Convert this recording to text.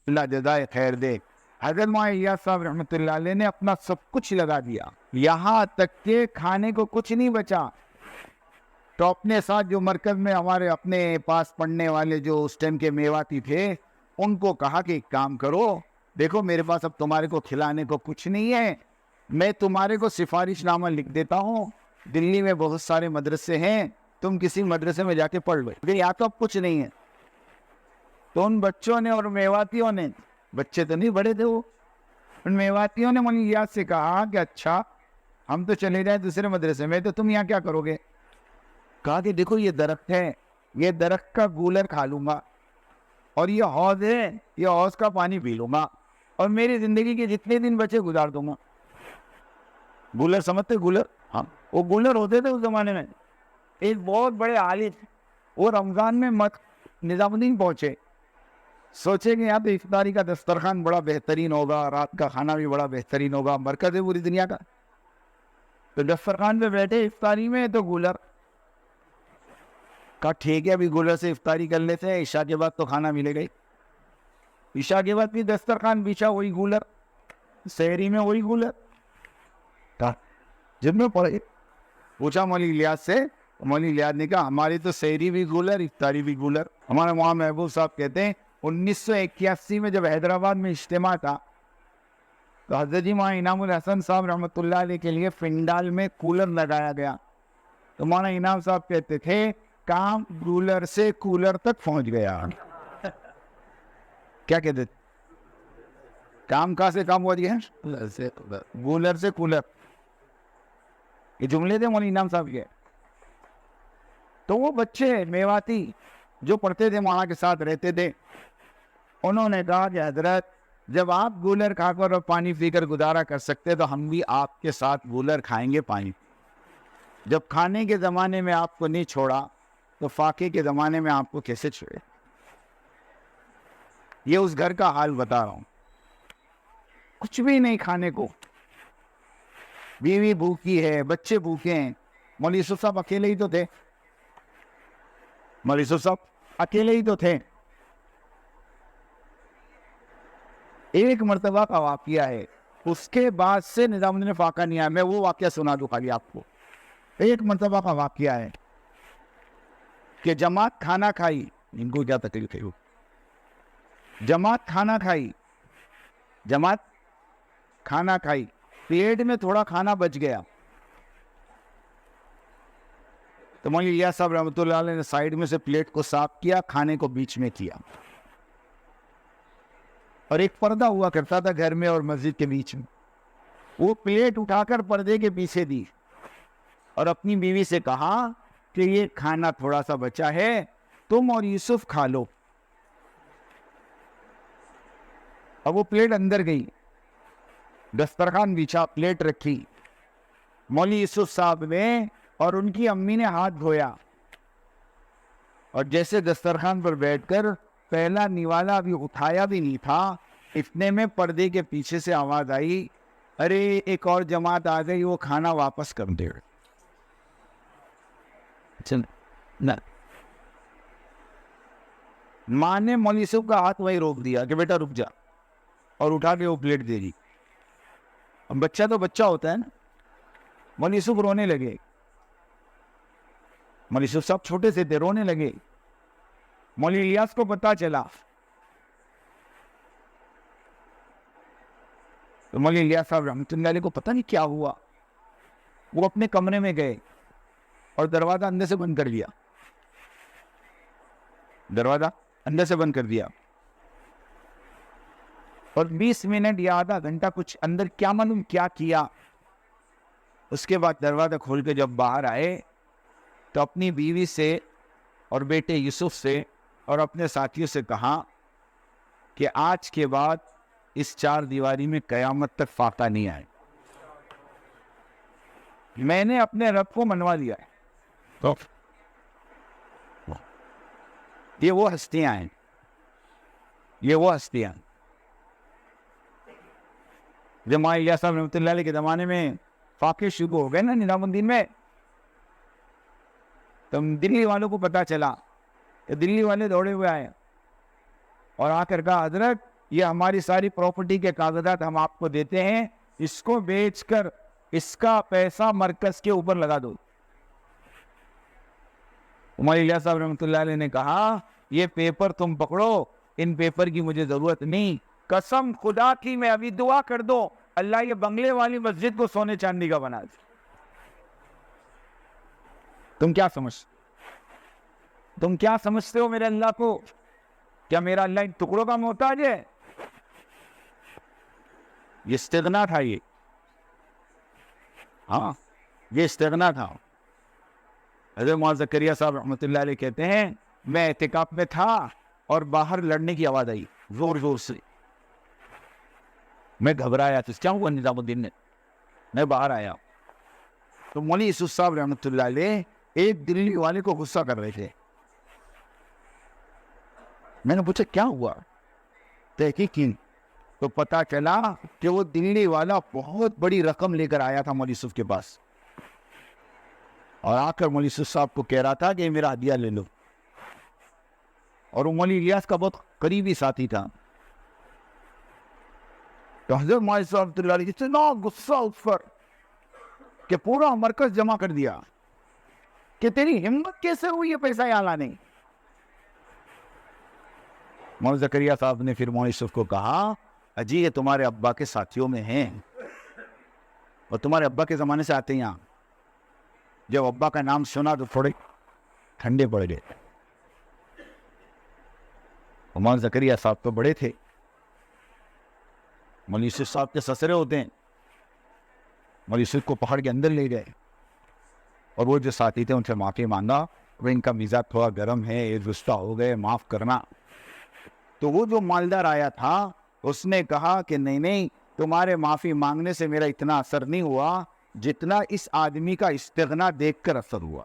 اللہ جزائے خیر دے. حضرت مولانا الیاس صاحب رحمۃ اللہ علیہ نے اپنا سب کچھ لگا دیا, یہاں تک کہ کھانے کو کچھ نہیں بچا. تو اپنے ساتھ جو مرکز میں ہمارے اپنے پاس پڑھنے والے جو اس ٹائم کے میواتی تھے, ان کو کہا کہ ایک کام کرو, دیکھو میرے پاس اب تمہارے کو کھلانے کو کچھ نہیں ہے, میں تمہارے کو سفارش نامہ لکھ دیتا ہوں, دلی میں بہت سارے مدرسے ہیں, تم کسی مدرسے میں جا کے پڑھ لو, لیکن یہاں تو اب کچھ نہیں ہے. تو ان بچوں نے اور میواتیوں نے, بچے تو نہیں بڑے تھے وہ, ان میواتیوں نے مولانا الیاس سے کہا کہ اچھا ہم تو چلے جائیں دوسرے مدرسے میں, تو تم یہاں کیا کرو گے؟ کہا کہ دیکھو یہ درخت ہے, یہ درخت کا گولر کھا لوں گا, اور یہ حوض ہے, یہ حوض کا پانی پی لوں گا, اور میری زندگی کے جتنے دن بچے گزار دوں گا. گولر سمجھتے گولر؟ ہاں, وہ گولر ہوتے تھے اس زمانے میں. ایک بہت بڑے عالم, وہ رمضان میں نظام الدین پہنچے, سوچے کہ یہاں تو افطاری کا دسترخوان بڑا بہترین ہوگا, رات کا کھانا بھی بڑا بہترین ہوگا, مرکز ہے پوری دنیا کا. تو دسترخوان پہ بیٹھے افطاری میں, تو گولر کہا ٹھیک ہے ابھی گولر سے افطاری کر لیتے ہیں, عشاء کے بعد تو کھانا ملے گا ہی. عشاء کے بعد بھی دسترخوان بچھا, وہی گولر, سحری میں وہی گولر. جب میں پوچھا مولانا الیاس سے, مولانا الیاس نے کہا ہماری تو سحری بھی گولر, افطاری بھی گولر. ہمارے وہاں محبوب صاحب کہتے ہیں 1981 میں جب حیدرآباد میں اجتماع تھا, تو حضرت جی مولانا انعام الحسن صاحب رحمۃ اللہ علیہ کے لیے فنڈال میں کولر لگایا گیا. تو مولانا انعام صاحب کہتے تھے کام گولر سے کولر تک پہنچ گیا. کیا کہتے تھے؟ کام کہاں سے کام ہوا دیا ہے, گولر سے کولر. یہ جملے تھے مولانا انعام صاحب کے. تو وہ بچے میواتی جو پڑھتے تھے وہاں کے ساتھ رہتے تھے, انہوں نے کہا کہ حضرت جب آپ گولر کھا کر اور پانی پی کر گزارا کر سکتے تو ہم بھی آپ کے ساتھ گولر کھائیں گے, پانی. جب کھانے کے زمانے میں آپ کو نہیں چھوڑا تو فاقے کے زمانے میں آپ کو کیسے چھوڑے؟ یہ اس گھر کا حال بتا رہا ہوں, کچھ بھی نہیں کھانے کو, بیوی بھوکی ہے, بچے بھوکے ہیں. مولوی یوسف صاحب اکیلے ہی تو تھے, مولوی یوسف صاحب اکیلے ہی تو تھے. ایک مرتبہ کا واقعہ ہے, اس کے بعد سے نظام الدین فاقہ نہیں آیا. میں وہ واقعہ سنا دوں خالی آپ کو. ایک مرتبہ کا واقعہ ہے کہ جماعت کھانا کھائی, ان کو کیا تکلیف ہے, جماعت کھانا کھائی, جماعت کھانا کھائی, پیٹ میں تھوڑا کھانا بچ گیا. تو مولانا الیاس صاحب رحمۃ اللہ علیہ نے سائیڈ میں سے پلیٹ کو صاف کیا, کھانے کو بیچ میں کیا, اور ایک پردہ ہوا کرتا تھا گھر میں اور مسجد کے بیچ میں, وہ پلیٹ اٹھا کر پردے کے پیچھے دی, اور اپنی بیوی سے کہا کہ یہ کھانا تھوڑا سا بچا ہے, تم اور یوسف کھا لو. اب وہ پلیٹ اندر گئی, دسترخوان بچھا, پلیٹ رکھی, مولوی یوسف صاحب نے اور ان کی امی نے ہاتھ دھویا, اور جیسے دسترخوان پر بیٹھ کر پہلا نوالا بھی اٹھایا بھی نہیں تھا, اتنے میں پردے کے پیچھے سے آواز آئی, ارے ایک اور جماعت آ گئی, وہ کھانا واپس کر دے. ماں نے مولوی یوسف کا ہاتھ وہی روک دیا کہ بیٹا رک جا, اور اٹھا کے وہ پلیٹ دے دی. اب بچہ تو بچہ ہوتا ہے نا, مولوی یوسف رونے لگے. مولوی یوسف صاحب چھوٹے سے تھے, رونے لگے. مولوی الیاس کو پتا چلا, تو مولوی الیاس صاحب رحمۃ اللہ علیہ کو پتہ نہیں کیا ہوا, وہ اپنے کمرے میں گئے اور دروازہ اندر سے بند کر دیا, دروازہ اندر سے بند کر دیا, اور 20 منٹ یا آدھا گھنٹہ کچھ اندر کیا معلوم کیا کیا. اس کے بعد دروازہ کھول کے جب باہر آئے تو اپنی بیوی سے اور بیٹے یوسف سے اور اپنے ساتھیوں سے کہا کہ آج کے بعد اس چار دیواری میں قیامت تک فاقہ نہیں آئے, میں نے اپنے رب کو منوا لیا ہے. تو یہ وہ ہستیاں ہیں, یہ وہ ہستیاں. جب مولانا الیاس صاحب رحمۃ اللہ علیہ کے زمانے میں فاقے شروع ہو گئے نا نظام الدین میں, تو دلی والوں کو پتا چلا, کہ دلی والے دوڑے ہوئے آئے اور آ کر کہا حضرت یہ ہماری ساری پراپرٹی کے کاغذات ہم آپ کو دیتے ہیں, اس کو بیچ کر اس کا پیسہ مرکز کے اوپر لگا دو. عمر الیاس صاحب رحمۃ اللہ علیہ نے کہا یہ پیپر تم پکڑو, ان پیپر کی مجھے ضرورت نہیں, قسم خدا کی میں ابھی دعا کر دو اللہ یہ بنگلے والی مسجد کو سونے چاندی کا بنا دے. تم کیا سمجھتے ہو میرے اللہ کو؟ کیا میرا اللہ ان ٹکڑوں کا محتاج ہے؟ یہ استغنا تھا, یہ استغنا تھا. حضرت مولانا زکریا صاحب رحمۃ اللہ علیہ کہتے ہیں میں اعتکاف میں تھا اور باہر لڑنے کی آواز آئی زور زور سے, میں گھبرایا تو کیا ہوا نظام الدین نے, میں باہر آیا تو مولوی یوسف صاحب رحمۃ اللہ علیہ ایک دلی والے کو غصہ کر رہے تھے. میں نے پوچھا کیا ہوا, تحقیق کی تو پتا چلا کہ وہ دلی والا بہت بڑی رقم لے کر آیا تھا مولوی یوسف کے پاس, اور آ کر مولوی یوسف صاحب کو کہہ رہا تھا کہ میرا ہدیہ لے لو, اور وہ مولوی الیاس کا بہت قریبی ساتھی تھا. تو حضرت مولانا صاحب رحمۃ اللہ علیہ اتنا غصہ اس پر کہ پورا مرکز جمع کر دیا کہ تیری ہمت کیسے ہوئی یہ پیسہ یہاں لانے. مولانا زکریا صاحب نے پھر مولانا یوسف کو کہا اجی یہ تمہارے ابا کے ساتھیوں میں ہیں, اور تمہارے ابا کے زمانے سے آتے ہیں یہاں. جب ابا کا نام سنا تو تھوڑے ٹھنڈے پڑ گئے. مولانا زکریا صاحب تو بڑے تھے, مولانا یوسف صاحب کے سسرے ہوتے ہیں. مولانا یوسف کو پہاڑ کے اندر لے گئے, اور وہ جو ساتھی تھے ان سے معافی مانگا, وہ ان کا مزاج تھوڑا گرم ہے, یہ غصہ ہو گئے, معاف کرنا. تو وہ جو مالدار آیا تھا اس نے کہا کہ نہیں تمہارے معافی مانگنے سے میرا اتنا اثر نہیں ہوا جتنا اس آدمی کا استغنا دیکھ کر اثر ہوا.